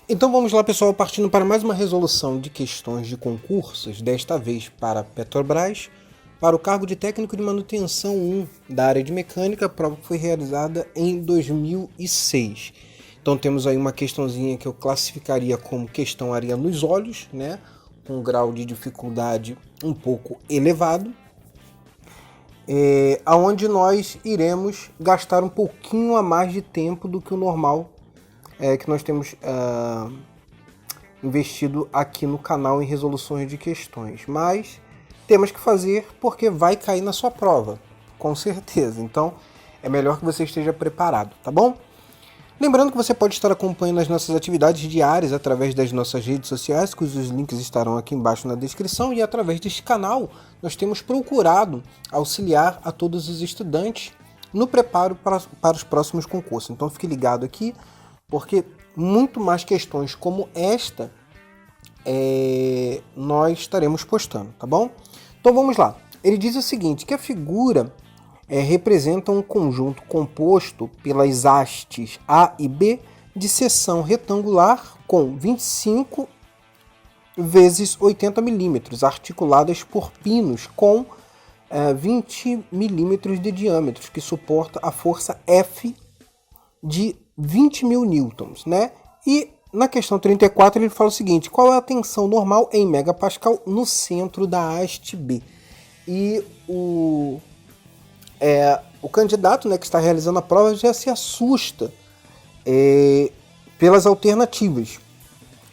Então vamos lá, pessoal, partindo para mais uma resolução de questões de concursos, desta vez para Petrobras, para o cargo de técnico de manutenção 1 da área de mecânica, a prova que foi realizada em 2006. Então temos aí uma questãozinha que eu classificaria como questão areia nos olhos, né, com um grau de dificuldade um pouco elevado, aonde nós iremos gastar um pouquinho a mais de tempo do que o normal que nós temos investido aqui no canal em resoluções de questões, mas temos que fazer porque vai cair na sua prova, com certeza. Então é melhor que você esteja preparado, tá bom? Lembrando que você pode estar acompanhando as nossas atividades diárias através das nossas redes sociais, cujos links estarão aqui embaixo na descrição, e através deste canal nós temos procurado auxiliar a todos os estudantes no preparo para os próximos concursos. Então fique ligado aqui, porque muito mais questões como esta nós estaremos postando, tá bom? Então vamos lá. Ele diz o seguinte, que a figura representa um conjunto composto pelas hastes A e B de seção retangular com 25 vezes 80 milímetros, articuladas por pinos com 20 milímetros de diâmetro, que suporta a força F de 20 mil newtons, né? E na questão 34 ele fala o seguinte, qual é a tensão normal em megapascal no centro da haste B? E o candidato, né, que está realizando a prova já se assusta pelas alternativas,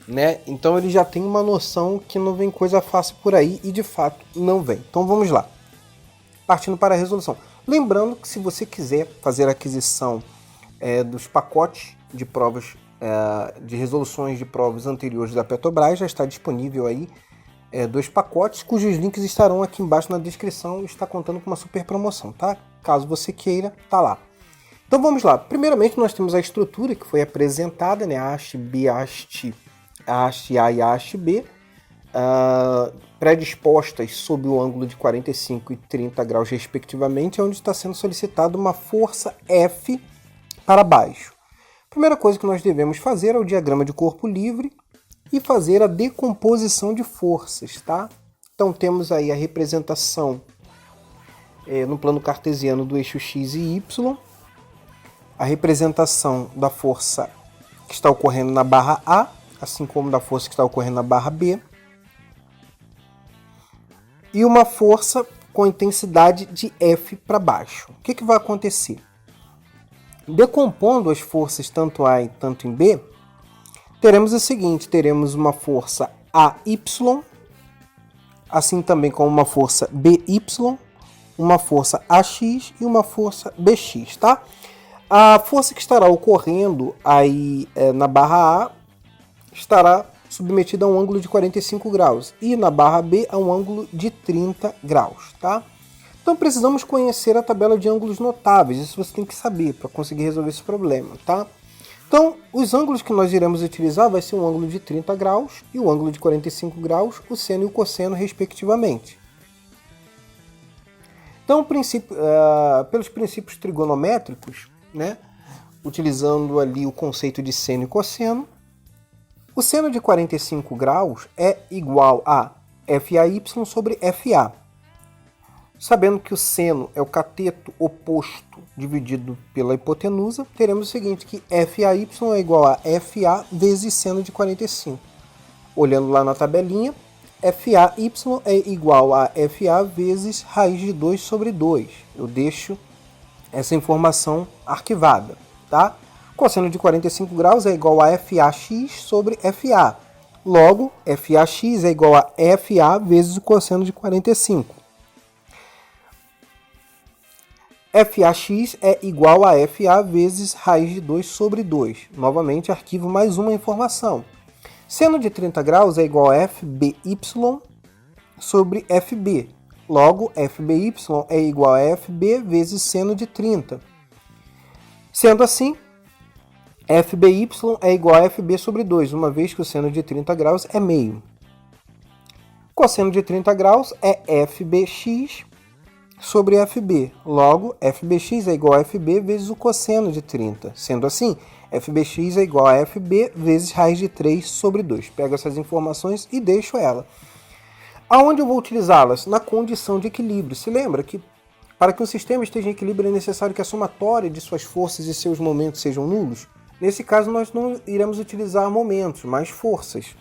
né? Então ele já tem uma noção que não vem coisa fácil por aí e de fato não vem. Então vamos lá, partindo para a resolução. Lembrando que se você quiser fazer a aquisição dos pacotes de provas, de resoluções de provas anteriores da Petrobras, já está disponível aí 2 pacotes, cujos links estarão aqui embaixo na descrição. Está contando com uma super promoção, tá? Caso você queira, tá lá. Então vamos lá. Primeiramente nós temos a estrutura que foi apresentada, né? A haste B, a haste A e a haste B, predispostas sob o ângulo de 45 e 30 graus respectivamente, onde está sendo solicitada uma força F para baixo. A primeira coisa que nós devemos fazer é o diagrama de corpo livre e fazer a decomposição de forças, tá? Então temos aí a representação no plano cartesiano do eixo x e y, a representação da força que está ocorrendo na barra A, assim como da força que está ocorrendo na barra B, e uma força com intensidade de F para baixo. O que vai acontecer? Decompondo as forças tanto A e tanto em B, teremos o seguinte, teremos uma força AY, assim também como uma força BY, uma força AX e uma força BX, tá? A força que estará ocorrendo aí na barra A estará submetida a um ângulo de 45 graus e na barra B a um ângulo de 30 graus, tá? Então precisamos conhecer a tabela de ângulos notáveis, isso você tem que saber para conseguir resolver esse problema, tá? Então, os ângulos que nós iremos utilizar vai ser um ângulo de 30 graus e o ângulo de 45 graus, o seno e o cosseno, respectivamente. Então, pelos princípios trigonométricos, né, utilizando ali o conceito de seno e cosseno, o seno de 45 graus é igual a FAY sobre FA. Sabendo que o seno é o cateto oposto dividido pela hipotenusa, teremos o seguinte, que FAY é igual a FA vezes seno de 45. Olhando lá na tabelinha, FAY é igual a FA vezes raiz de 2 sobre 2. Eu deixo essa informação arquivada, tá? Cosseno de 45 graus é igual a FAX sobre FA. Logo, FAX é igual a FA vezes o cosseno de 45. FAX é igual a FA vezes raiz de 2 sobre 2. Novamente, arquivo mais uma informação. Seno de 30 graus é igual a FBY sobre FB. Logo, FBY é igual a FB vezes seno de 30. Sendo assim, FBY é igual a FB sobre 2, uma vez que o seno de 30 graus é meio. Cosseno de 30 graus é FBX sobre FB. Logo, FBx é igual a FB vezes o cosseno de 30. Sendo assim, FBx é igual a FB vezes raiz de 3 sobre 2. Pego essas informações e deixo ela. Aonde eu vou utilizá-las? Na condição de equilíbrio. Se lembra que para que um sistema esteja em equilíbrio é necessário que a somatória de suas forças e seus momentos sejam nulos? Nesse caso, nós não iremos utilizar momentos, mas forças.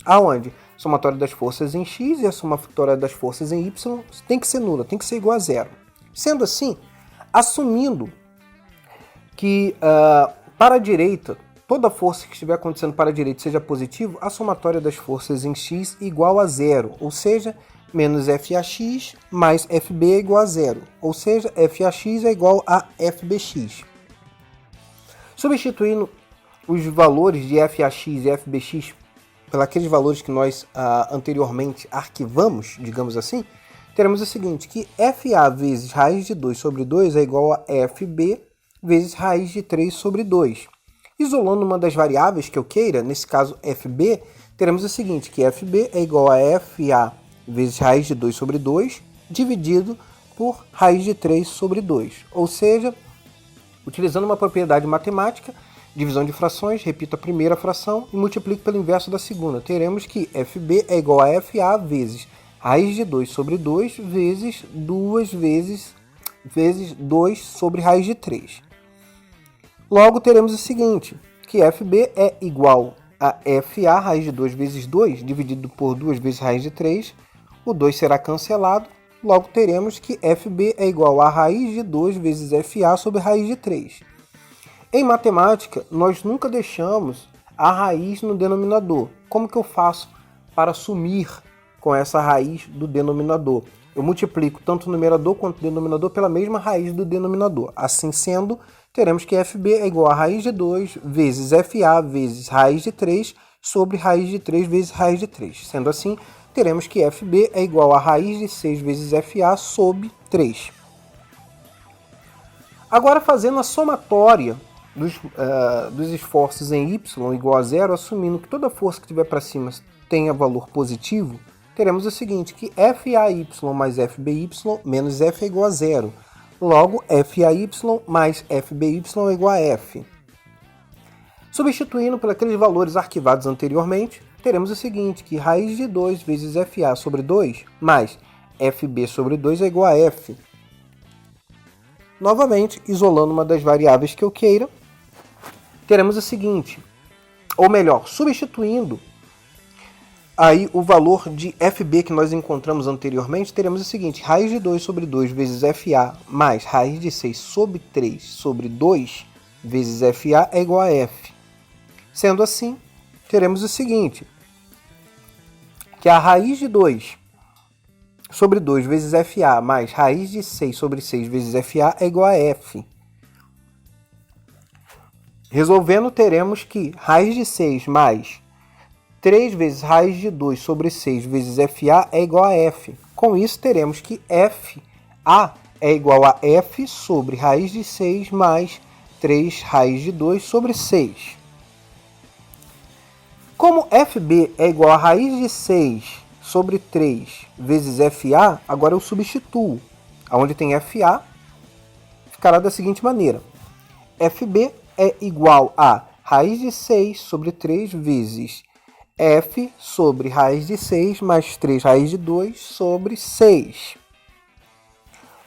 Aonde? Somatória das forças em x e a somatória das forças em y tem que ser nula, tem que ser igual a zero. Sendo assim, assumindo que para a direita, toda força que estiver acontecendo para a direita seja positivo, a somatória das forças em x igual a zero, ou seja, menos FAx mais FB é igual a zero, ou seja, FAx é igual a FBx. Substituindo os valores de FAx e FBx pelos valores que nós anteriormente arquivamos, digamos assim, teremos o seguinte, que FA vezes raiz de 2 sobre 2 é igual a FB vezes raiz de 3 sobre 2. Isolando uma das variáveis que eu queira, nesse caso FB, teremos o seguinte, que FB é igual a FA vezes raiz de 2 sobre 2, dividido por raiz de 3 sobre 2. Ou seja, utilizando uma propriedade matemática, divisão de frações, repito a primeira fração e multiplico pelo inverso da segunda. Teremos que FB é igual a FA vezes raiz de 2 sobre 2 vezes 2 vezes 2 sobre raiz de 3. Logo, teremos o seguinte, que FB é igual a FA raiz de 2 vezes 2, dividido por 2 vezes raiz de 3. O 2 será cancelado. Logo, teremos que FB é igual a raiz de 2 vezes FA sobre raiz de 3. Em matemática, nós nunca deixamos a raiz no denominador. Como que eu faço para sumir com essa raiz do denominador? Eu multiplico tanto o numerador quanto o denominador pela mesma raiz do denominador. Assim sendo, teremos que FB é igual a raiz de 2 vezes FA vezes raiz de 3 sobre raiz de 3 vezes raiz de 3. Sendo assim, teremos que FB é igual a raiz de 6 vezes FA sobre 3. Agora, fazendo a somatória dos esforços em y igual a zero, assumindo que toda força que estiver para cima tenha valor positivo, teremos o seguinte, que FAY mais FBY menos F é igual a zero. Logo, FAY mais FBY é igual a F. Substituindo por aqueles valores arquivados anteriormente, teremos o seguinte, que raiz de 2 vezes FA sobre 2 mais FB sobre 2 é igual a F. Novamente, isolando uma das variáveis que eu queira, teremos o seguinte, ou melhor, substituindo aí o valor de FB que nós encontramos anteriormente, teremos o seguinte, raiz de 2 sobre 2 vezes FA mais raiz de 6 sobre 3 sobre 2 vezes FA é igual a F. Sendo assim, teremos o seguinte, que a raiz de 2 sobre 2 vezes FA mais raiz de 6 sobre 6 vezes FA é igual a F. Resolvendo, teremos que raiz de 6 mais 3 vezes raiz de 2 sobre 6 vezes FA é igual a F. Com isso, teremos que FA é igual a F sobre raiz de 6 mais 3 raiz de 2 sobre 6. Como FB é igual a raiz de 6 sobre 3 vezes FA, agora eu substituo. Onde tem FA, ficará da seguinte maneira. FB é igual a raiz de 6 sobre 3 vezes F sobre raiz de 6 mais 3 raiz de 2 sobre 6.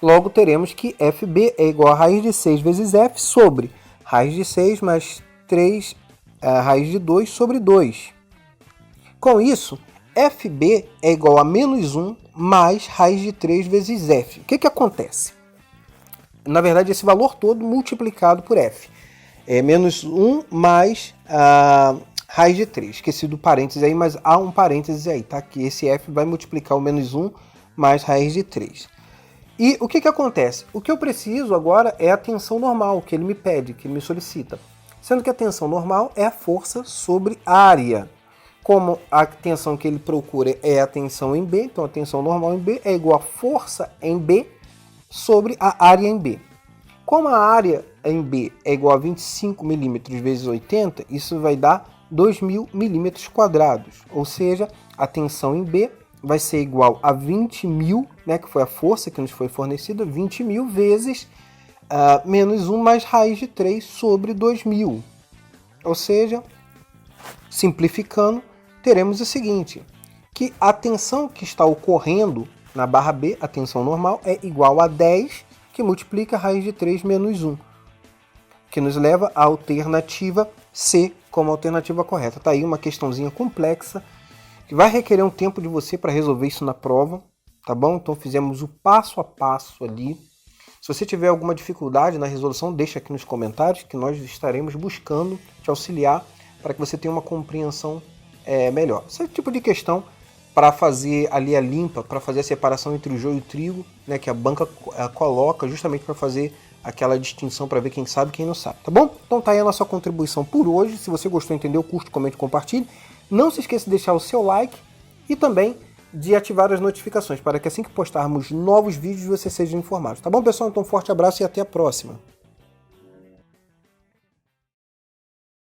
Logo, teremos que FB é igual a raiz de 6 vezes F sobre raiz de 6 mais 3 raiz de 2 sobre 2. Com isso, FB é igual a menos 1 mais raiz de 3 vezes F. O que acontece? Na verdade, esse valor todo multiplicado por F. É menos 1 mais raiz de 3. Esqueci do parênteses aí, mas há um parênteses aí, tá? Que esse F vai multiplicar o menos 1 mais raiz de 3. E o que acontece? O que eu preciso agora é a tensão normal, que ele me pede, que ele me solicita. Sendo que a tensão normal é a força sobre área. Como a tensão que ele procura é a tensão em B, então a tensão normal em B é igual a força em B sobre a área em B. Como a área em B é igual a 25 milímetros vezes 80, isso vai dar 2.000 milímetros quadrados. Ou seja, a tensão em B vai ser igual a 20.000, né, que foi a força que nos foi fornecida, 20.000 vezes menos 1 mais raiz de 3 sobre 2.000. Ou seja, simplificando, teremos o seguinte, que a tensão que está ocorrendo na barra B, a tensão normal, é igual a 10, que multiplica a raiz de 3 menos 1, que nos leva à alternativa C como alternativa correta. Tá aí uma questãozinha complexa, que vai requerer um tempo de você para resolver isso na prova, tá bom? Então fizemos o passo a passo ali. Se você tiver alguma dificuldade na resolução, deixa aqui nos comentários, que nós estaremos buscando te auxiliar para que você tenha uma compreensão melhor. Esse é o tipo de questão para fazer ali a limpa, para fazer a separação entre o joio e o trigo, né, que a banca coloca justamente para fazer aquela distinção para ver quem sabe e quem não sabe, tá bom? Então tá aí a nossa contribuição por hoje. Se você gostou, entendeu, curte, comente, compartilhe. Não se esqueça de deixar o seu like e também de ativar as notificações para que assim que postarmos novos vídeos você seja informado, tá bom, pessoal? Então um forte abraço e até a próxima.